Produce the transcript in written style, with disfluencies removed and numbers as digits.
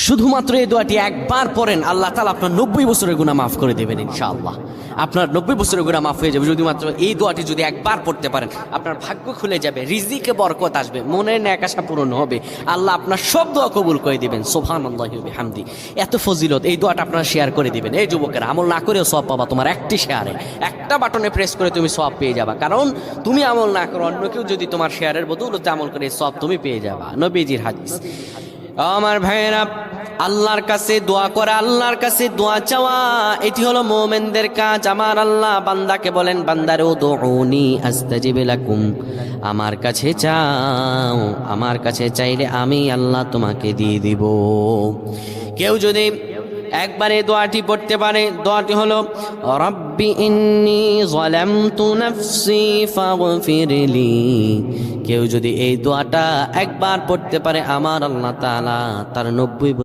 শুধুমাত্র এই দোয়াটি একবার পড়েন, আল্লাহ তাআলা আপনার 90 বছরের গুনাহ মাফ করে দেবেন ইনশাআল্লাহ। আপনার 90 বছরের গুনাহ মাফ হয়ে যাবে শুধুমাত্র এই দোয়াটি যদি একবার পড়তে পারেন। আপনার ভাগ্য খুলে যাবে, রিজিকে বরকত আসবে, মনের ন্যাক আশা পূরণ হবে, আল্লাহ আপনার সব দোয়া কবুল করে দিবেন। সুবহানাল্লাহি ওয়া বিহামদি। এত ফজিলত, এই দোয়াটা আপনারা শেয়ার করে দিবেন। এই যুবকেরা, আমল না করেও সওয়াব পাবা। তোমার একটি শেয়ারে, একটা বাটনে প্রেস করে তুমি সওয়াব পেয়ে যাবা। কারণ তুমি আমল না করো, অন্য কেউ যদি তোমার শেয়ারের বদৌলতে আমল করে, সওয়াব তুমি পেয়ে যাবা। নবীজির হাদিস। আমার ভাইয়েরা, আল্লাহর কাছে দোয়া করা, আল্লাহর কাছে দোয়া চাওয়া, এটি হলো মুমিনদের কাজ। আমার আল্লাহ বান্দাকে বলেন, বান্দারে উদউনি আস্তাজিব লাকুম, আমার কাছে চাও, আমার কাছে চাইলে আমি আল্লাহ তোমাকে দিয়ে দিব। কেউ যদি একবারে দোয়াটি পড়তে পারে, দোয়াটি হলো রব্বি ইন্নী যালামতু নাফসি ফাগফিরলি। কেউ যদি এই দোয়াটা একবার পড়তে পারে, আমার আল্লাহ তাআলা তার 90